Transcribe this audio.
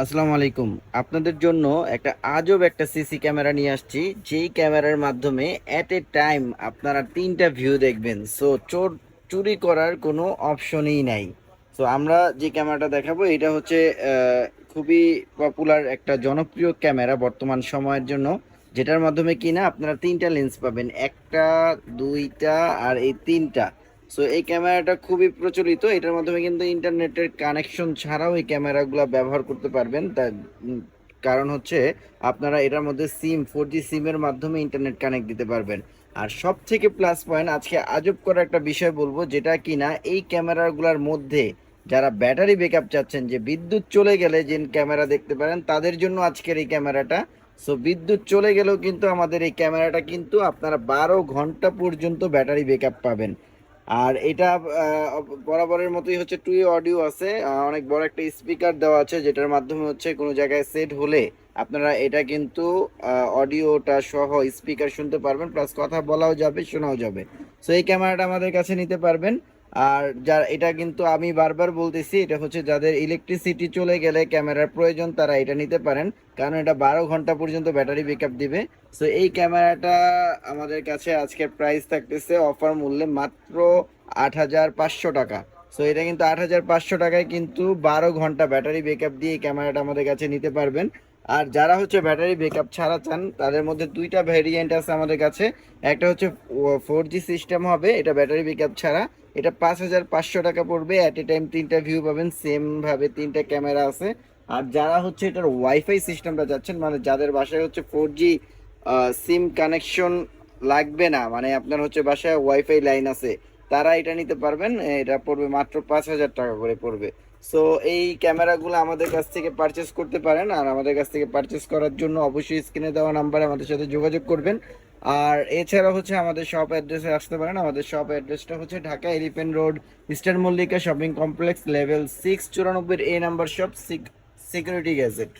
আসসালামু আলাইকুম। আপনাদের জন্য একটা আজব একটা সিসি ক্যামেরা নিয়ে আসছি, যেই ক্যামেরার মাধ্যমে এট এ টাইম আপনারা 3টা ভিউ দেখবেন। সো চুরি করার কোনো অপশনই নাই। সো আমরা যে ক্যামেরাটা দেখাবো এটা হচ্ছে খুবই পপুলার একটা জনপ্রিয় ক্যামেরা বর্তমান সময়ের জন্য, যেটার মাধ্যমে কিনা আপনারা 3টা লেন্স পাবেন, একটা, দুইটা আর এই 3টা। সো এই ক্যামেরাটা খুবই প্রচলিত, এটার মাধ্যমে কিন্তু ইন্টারনেটের কানেকশন ছাড়াও এই ক্যামেরাগুলো ব্যবহার করতে পারবেন। তার কারণ হচ্ছে আপনারা এটার মধ্যে সিম 4G সিমের মাধ্যমে ইন্টারনেট কানেক্ট দিতে পারবেন। আর সব থেকে প্লাস পয়েন্ট, আজকে আজব করা একটা বিষয় বলবো, যেটা কিনা এই ক্যামেরাগুলোর মধ্যে যারা ব্যাটারি ব্যাকআপ চাচ্ছেন, যে বিদ্যুৎ চলে গেলে যে ক্যামেরা দেখতে পারেন, তাদের জন্য আজকের এই ক্যামেরাটা। সো বিদ্যুৎ চলে গেলেও কিন্তু আমাদের এই ক্যামেরাটা কিন্তু আপনারা 12 ঘন্টা পর্যন্ত ব্যাটারি ব্যাকআপ পাবেন। আর এটা বরাবরের মতোই হচ্ছে টু অডিও আছে, অনেক বড় একটা স্পিকার দেওয়া আছে, যেটার মাধ্যমে হচ্ছে কোনো জায়গায় সেট হলে আপনারা এটা কিন্তু অডিওটা সহ স্পিকার শুনতে পারবেন, প্লাস কথা বলাও যাবে, শোনাও যাবে। সো এই ক্যামেরাটা আমাদের কাছে নিতে পারবেন। আর যার এটা কিন্তু আমি বারবার বলতেছি, এটা হচ্ছে যাদের ইলেকট্রিসিটি চলে গেলে ক্যামেরার প্রয়োজন, তারা এটা নিতে পারেন, কারণ এটা 12 ঘন্টা পর্যন্ত ব্যাটারি ব্যাকআপ দিবে। সো এই ক্যামেরাটা আমাদের কাছে আজকের প্রাইস থাকতেছে অফার মূল্যে মাত্র 8,500 টাকা। সো এটা কিন্তু 8,500 টাকায় কিন্তু 12 ঘন্টা ব্যাটারি ব্যাকআপ দিয়ে এই ক্যামেরাটা আমাদের কাছে নিতে পারবেন। আর যারা হচ্ছে ব্যাটারি ব্যাকআপ ছাড়া চান, তাদের মধ্যে দুইটা ভেরিয়েন্ট আছে আমাদের কাছে। একটা হচ্ছে 4G সিস্টেম হবে, এটা ব্যাটারি ব্যাকআপ ছাড়া, এটা 5,500 টাকা পড়বে। অ্যাট এ টাইম 3টা ভিউ পাবেন, সেম ভাবে 3টা ক্যামেরা আছে। আর যারা হচ্ছে এটার ওয়াইফাই সিস্টেমটা যাচ্ছেন, মানে যাদের বাসায় হচ্ছে 4G সিম কানেকশন লাগবে না, মানে আপনার হচ্ছে বাসায় ওয়াইফাই লাইন আছে, তারা এটা নিতে পারবেন। এটা পড়বে মাত্র 5,000 টাকা করে পড়বে। সো এই ক্যামেরাগুলো আমাদের কাছ থেকে পারচেস করতে পারেন। আর আমাদের কাছ থেকে পারচেস করার জন্য অবশ্যই স্ক্রিনে দেওয়া নাম্বারে আমাদের সাথে যোগাযোগ করবেন। আর এছাড়া হচ্ছে আমাদের শপ অ্যাড্রেসে আসতে পারেন। আমাদের শপ অ্যাড্রেসটা হচ্ছে Dhaka elephant road, eastern Mallika shopping complex, level 6, 94A number shop, security gadget.